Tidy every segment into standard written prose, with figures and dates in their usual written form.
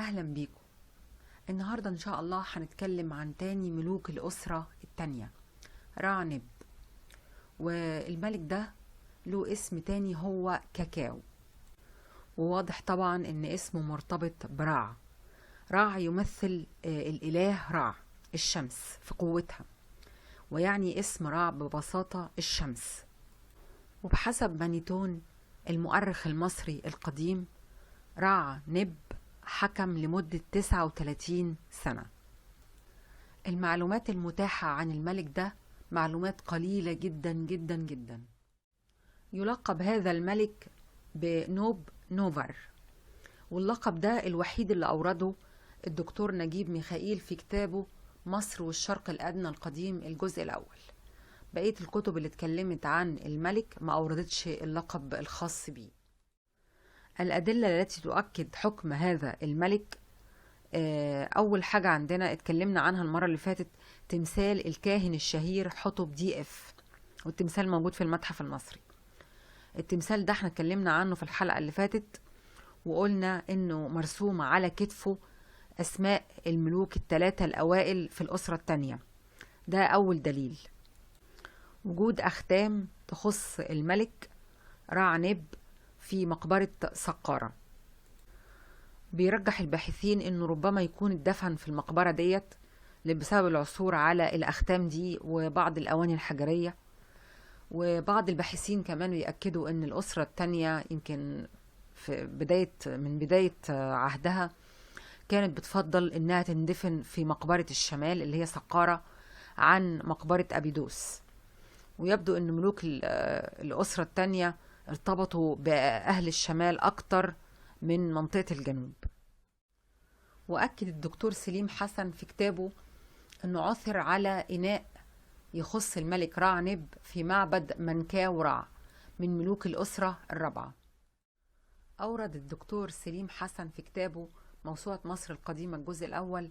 أهلا بيكم. النهاردة إن شاء الله هنتكلم عن تاني ملوك الأسرة التانية، رعنب. والملك ده له اسم تاني هو كاكاو، وواضح طبعا إن اسمه مرتبط برع. رع يمثل الإله رع الشمس في قوتها، ويعني اسم رع ببساطة الشمس. وبحسب مانيتون المؤرخ المصري القديم، رع نب حكم لمدة 39 سنة. المعلومات المتاحة عن الملك ده معلومات قليلة جدا جدا جدا. يلقب هذا الملك بنوب نوفر، واللقب ده الوحيد اللي أورده الدكتور نجيب ميخائيل في كتابه مصر والشرق الأدنى القديم الجزء الأول. بقية الكتب اللي اتكلمت عن الملك ما أوردتش اللقب الخاص بيه. الأدلة التي تؤكد حكم هذا الملك، أول حاجة عندنا اتكلمنا عنها المرة اللي فاتت، تمثال الكاهن الشهير حتب دي اف، والتمثال موجود في المتحف المصري. التمثال ده احنا اتكلمنا عنه في الحلقة اللي فاتت، وقلنا انه مرسوم على كتفه اسماء الملوك الثلاثة الاوائل في الاسرة الثانية. ده اول دليل. وجود اختام تخص الملك رعنب في مقبرة سقارة. بيرجح الباحثين انه ربما يكون اتدفن في المقبرة ديت بسبب العثور على الاختام دي وبعض الاواني الحجرية. وبعض الباحثين كمان بيأكدوا ان الاسرة التانية يمكن من بداية عهدها كانت بتفضل انها تندفن في مقبرة الشمال اللي هي سقارة عن مقبرة ابيدوس. ويبدو ان ملوك الاسرة التانية ارتبطوا بأهل الشمال اكتر من منطقة الجنوب. وأكد الدكتور سليم حسن في كتابه أنه عثر على إناء يخص الملك رعنب في معبد منكاو رع من ملوك الأسرة الرابعة. أورد الدكتور سليم حسن في كتابه موسوعة مصر القديمة الجزء الأول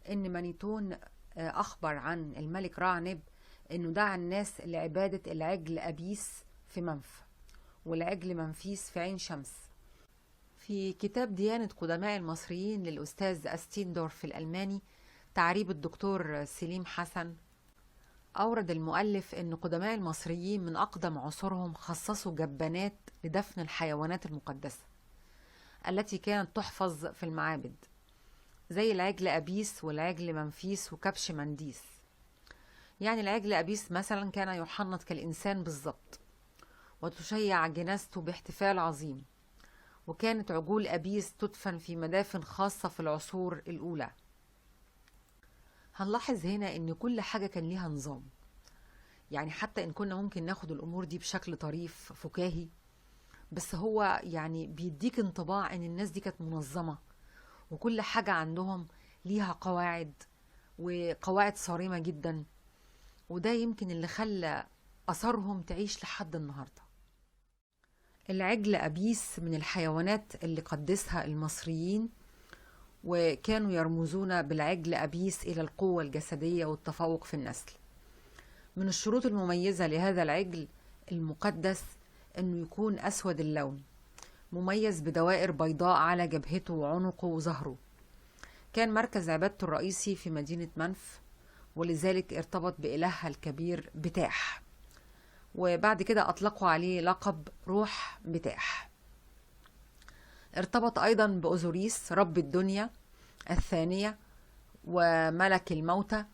أن مانيتون أخبر عن الملك رعنب أنه دعا الناس لعبادة العجل أبيس في منف، والعجل منفيس في عين شمس. في كتاب ديانة قدماء المصريين للأستاذ أستيندورف الألماني تعريب الدكتور سليم حسن، أورد المؤلف أن قدماء المصريين من أقدم عصورهم خصصوا جبانات لدفن الحيوانات المقدسة التي كانت تحفظ في المعابد، زي العجل أبيس والعجل منفيس وكبش منديس. يعني العجل أبيس مثلا كان يحنط كالإنسان بالضبط، وتشيع جنازته باحتفال عظيم. وكانت عجول أبيس تدفن في مدافن خاصة في العصور الأولى. هنلاحظ هنا إن كل حاجة كان ليها نظام، يعني حتى إن كنا ممكن ناخد الأمور دي بشكل طريف فكاهي، بس هو يعني بيديك انطباع إن الناس دي كانت منظمة، وكل حاجة عندهم ليها قواعد، وقواعد صارمة جدا. وده يمكن اللي خلى أثرهم تعيش لحد النهاردة. العجل أبيس من الحيوانات اللي قدسها المصريين، وكانوا يرمزون بالعجل أبيس إلى القوة الجسدية والتفوق في النسل. من الشروط المميزة لهذا العجل المقدس أنه يكون أسود اللون، مميز بدوائر بيضاء على جبهته وعنقه وظهره. كان مركز عبادته الرئيسي في مدينة منف، ولذلك ارتبط بإلهها الكبير بتاح، وبعد كده أطلقوا عليه لقب روح بتاح. ارتبط أيضا بأوزوريس رب الدنيا الثانية وملك الموتى،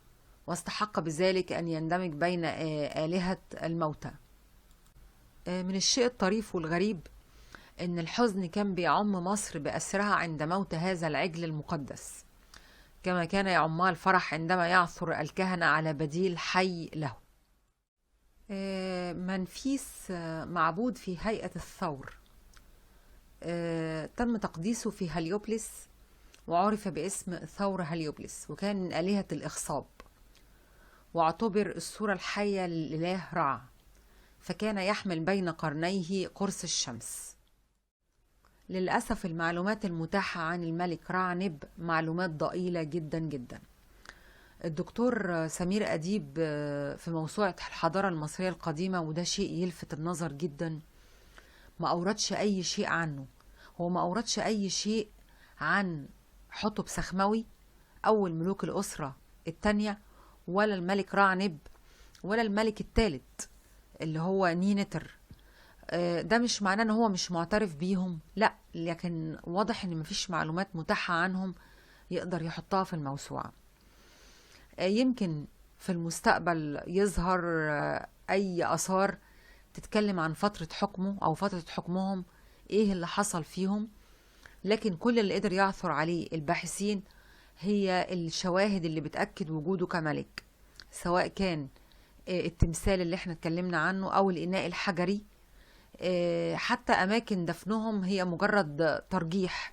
واستحق بذلك أن يندمج بين آلهة الموتى. من الشيء الطريف والغريب أن الحزن كان بيعم مصر بأسرها عند موت هذا العجل المقدس، كما كان يعمها الفرح عندما يعثر الكهنة على بديل حي له. منفيس معبود في هيئة الثور، تم تقديسه في هليوبلس وعرف باسم ثور هليوبلس، وكان من آلهة الإخصاب، واعتبر الصورة الحية للإله رع، فكان يحمل بين قرنيه قرص الشمس. للأسف المعلومات المتاحة عن الملك رعنب معلومات ضئيلة جدا جدا. الدكتور سمير أديب في موسوعة الحضارة المصرية القديمة، وده شيء يلفت النظر جدا، ما أوردش أي شيء عنه. هو ما أوردش أي شيء عن حتب سخموي أول ملوك الأسرة التانية، ولا الملك رعنب، ولا الملك الثالث اللي هو نينتر. ده مش معناه ان هو مش معترف بيهم، لا، لكن واضح ان مفيش معلومات متاحة عنهم يقدر يحطها في الموسوعة. يمكن في المستقبل يظهر اي اثار تتكلم عن فترة حكمه او فترة حكمهم، ايه اللي حصل فيهم. لكن كل اللي قدر يعثر عليه الباحثين هي الشواهد اللي بتأكد وجوده كملك، سواء كان التمثال اللي احنا اتكلمنا عنه او الإناء الحجري. حتى أماكن دفنهم هي مجرد ترجيح،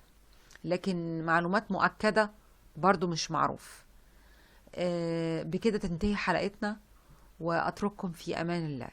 لكن معلومات مؤكدة برضو مش معروف. بكده تنتهي حلقتنا، وأترككم في أمان الله.